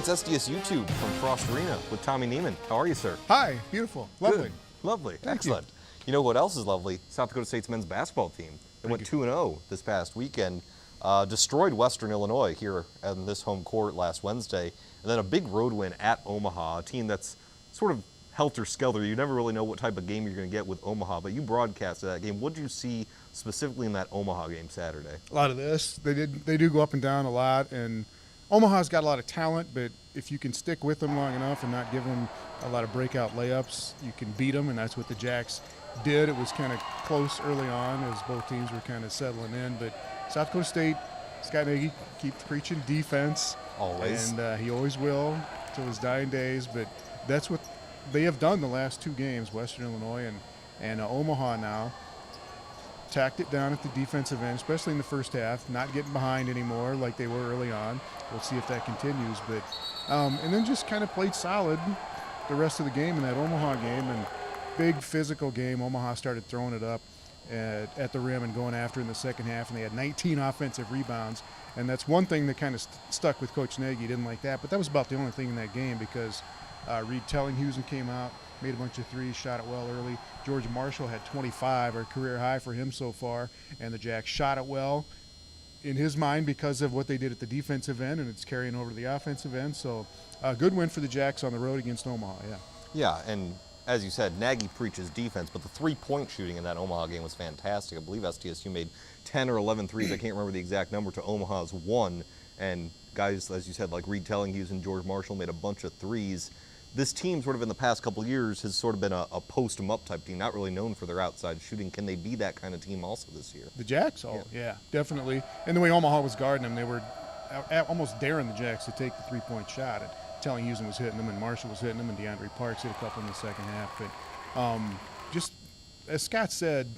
it's SDSU-Tube from Frost Arena with Tommy Nieman. How are you, sir? Hi, beautiful, lovely. Good. Lovely, Thank excellent. You know what else is lovely? South Dakota State's men's basketball team. They went 2-0 this past weekend, destroyed Western Illinois here on this home court last Wednesday, and then a big road win at Omaha, a team that's sort of helter-skelter. You never really know what type of game you're going to get with Omaha, but you broadcasted that game. What did you see specifically in that Omaha game Saturday? A lot of this. They do go up and down a lot, and Omaha's got a lot of talent, but if you can stick with them long enough and not give them a lot of breakout layups, you can beat them, and that's what the Jacks did. It was kind of close early on as both teams were kind of settling in, but South Dakota State, Scott Nagy keeps preaching defense. Always. And he always will till his dying days, but that's what they have done the last two games, Western Illinois and Omaha now. Tacked it down at the defensive end, especially in the first half, not getting behind anymore like they were early on. We'll see if that continues. But and then just kind of played solid the rest of the game in that Omaha game. And big physical game. Omaha started throwing it up at the rim and going after in the second half, and they had 19 offensive rebounds. And that's one thing that kind of stuck with Coach Nagy. He didn't like that, but that was about the only thing in that game because Tellinghuisen came out, made a bunch of threes, shot it well early. George Marshall had 25, a career high for him so far, and the Jacks shot it well in his mind because of what they did at the defensive end, and it's carrying over to the offensive end. So a good win for the Jacks on the road against Omaha, yeah. Yeah, and as you said, Nagy preaches defense, but the three-point shooting in that Omaha game was fantastic. I believe SDSU made 10 or 11 threes. I can't remember the exact number to Omaha's 1. And guys, as you said, like Reed Tellinghuisen and George Marshall made a bunch of threes. This team sort of in the past couple of years has sort of been a post-em-up type team, not really known for their outside shooting. Can they be that kind of team also this year? The Jacks? Oh, yeah, definitely. And the way Omaha was guarding them, they were almost daring the Jacks to take the three-point shot. And Tellinghuisen was hitting them, and Marshall was hitting them, and DeAndre Parks hit a couple in the second half. But just as Scott said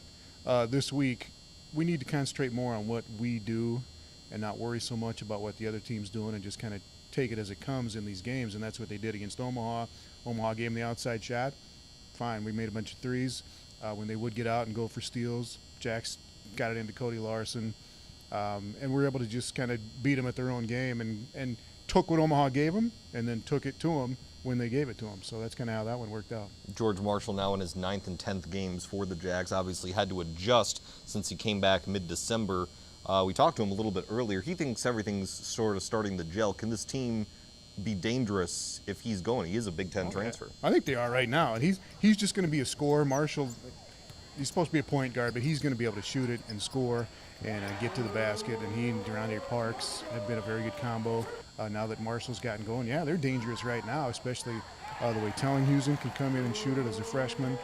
this week, we need to concentrate more on what we do and not worry so much about what the other team's doing and just kind of take it as it comes in these games, and that's what they did against Omaha. Omaha gave them the outside shot. Fine, we made a bunch of threes. When they would get out and go for steals, Jacks got it into Cody Larson, and we were able to just kind of beat them at their own game and took what Omaha gave them and then took it to them when they gave it to them. So that's kind of how that one worked out. George Marshall now in his 9th and 10th games for the Jacks, obviously had to adjust since he came back mid-December. We talked to him a little bit earlier. He thinks everything's sort of starting to gel. Can this team be dangerous if he's going? He is a Big Ten transfer. I think they are right now. And he's just going to be a scorer. Marshall, he's supposed to be a point guard, but he's going to be able to shoot it and score and get to the basket. And he and DeAndre Parks have been a very good combo now that Marshall's gotten going. Yeah, they're dangerous right now, especially the way Tellinghuisen can come in and shoot it as a freshman.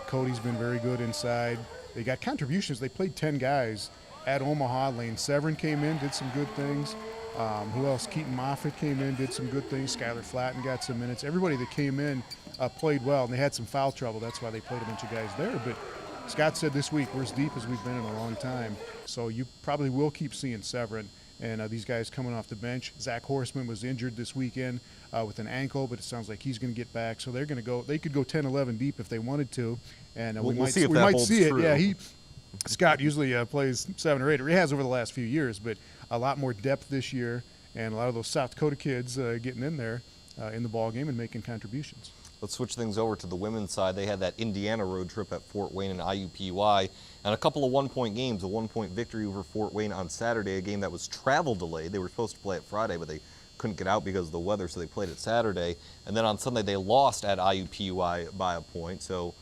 Cody's been very good inside. They got contributions. They played 10 guys at Omaha. Lane Severin came in, did some good things. Who else? Keaton Moffitt came in, did some good things. Skylar Flatten got some minutes. Everybody that came in played well, and they had some foul trouble. That's why they played a bunch of guys there. But Scott said this week, we're as deep as we've been in a long time. So you probably will keep seeing Severin and these guys coming off the bench. Zach Horseman was injured this weekend with an ankle, but it sounds like he's going to get back. So they're going to go. They could go 10, 11 deep if they wanted to, and we'll see if that holds true. Yeah, Scott usually plays 7 or 8, or he has over the last few years, but a lot more depth this year, and a lot of those South Dakota kids getting in there in the ball game and making contributions. Let's switch things over to the women's side. They had that Indiana road trip at Fort Wayne and IUPUI, and a couple of one-point games, a one-point victory over Fort Wayne on Saturday, a game that was travel delayed. They were supposed to play it Friday, but they couldn't get out because of the weather, so they played it Saturday. And then on Sunday, they lost at IUPUI by a point. So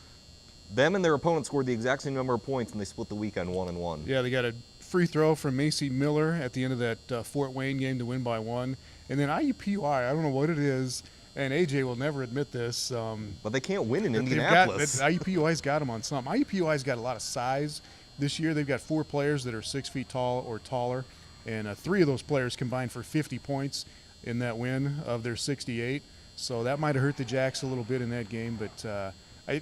them and their opponent scored the exact same number of points, and they split the weekend 1-1. Yeah, they got a free throw from Macy Miller at the end of that Fort Wayne game to win by 1. And then IUPUI, I don't know what it is, and AJ will never admit this. But they can't win in Indianapolis. IUPUI's got them on something. IUPUI's got a lot of size this year. They've got 4 players that are 6 feet tall or taller, and 3 of those players combined for 50 points in that win of their 68. So that might have hurt the Jacks a little bit in that game, but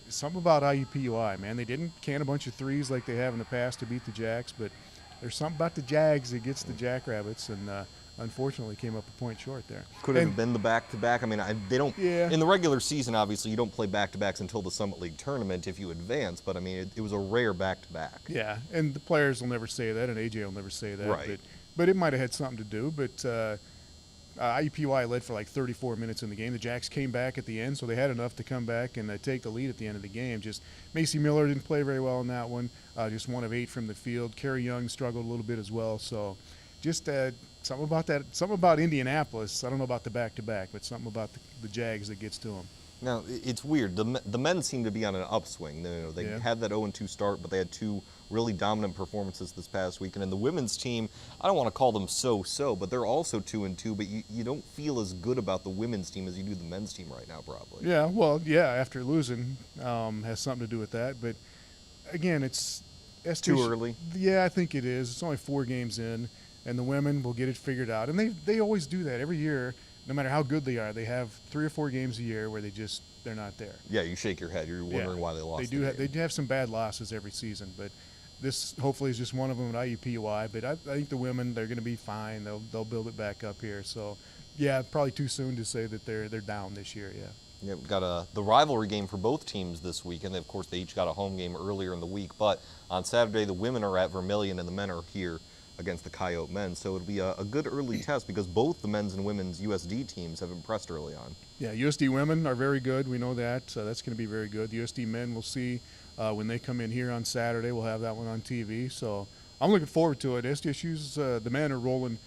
something about IUPUI, man. They didn't can a bunch of threes like they have in the past to beat the Jacks, but there's something about the Jags that gets the Jackrabbits, and unfortunately came up a point short there. Could have been the back-to-back. I mean, they don't. Yeah. In the regular season, obviously, you don't play back-to-backs until the Summit League tournament if you advance. But I mean, it was a rare back-to-back. Yeah, and the players will never say that, and AJ will never say that. Right. But it might have had something to do. But IUPUI led for like 34 minutes in the game. The Jacks came back at the end, so they had enough to come back and take the lead at the end of the game. Just Macy Miller didn't play very well in that one. Just 1 of 8 from the field. Carrie Young struggled a little bit as well. So just something about that, something about Indianapolis. I don't know about the back-to-back, but something about the Jags that gets to them. Now, it's weird. The men seem to be on an upswing. They had that 0-2 start, but they had 2 really dominant performances this past weekend. And the women's team, I don't want to call them so-so, but they're also 2-2, but you don't feel as good about the women's team as you do the men's team right now, probably. Yeah, well, yeah, after losing has something to do with that. But, again, it's too early? Yeah, I think it is. It's only 4 games in, and the women will get it figured out. And they always do that every year. No matter how good they are, they have 3 or 4 games a year where they're not there. Yeah, you shake your head. You're wondering why they lost. They do have some bad losses every season, but this hopefully is just one of them at IUPUI. But I think the women, they're going to be fine. They'll build it back up here. So, yeah, probably too soon to say that they're down this year. Yeah. Yeah, we've got the rivalry game for both teams this weekend. Of course, they each got a home game earlier in the week, but on Saturday the women are at Vermilion and the men are here against the Coyote men. So it'll be a good early test because both the men's and women's USD teams have impressed early on. Yeah, USD women are very good. We know that. So that's going to be very good. The USD men, we'll see when they come in here on Saturday. We'll have that one on TV. So I'm looking forward to it. SDSU's, the men are rolling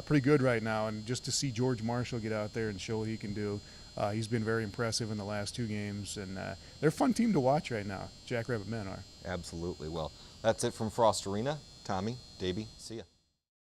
pretty good right now. And just to see George Marshall get out there and show what he can do, he's been very impressive in the last 2 games. And they're a fun team to watch right now. Jackrabbit men are. Absolutely. Well, that's it from Frost Arena. Tommy, Davey, see ya.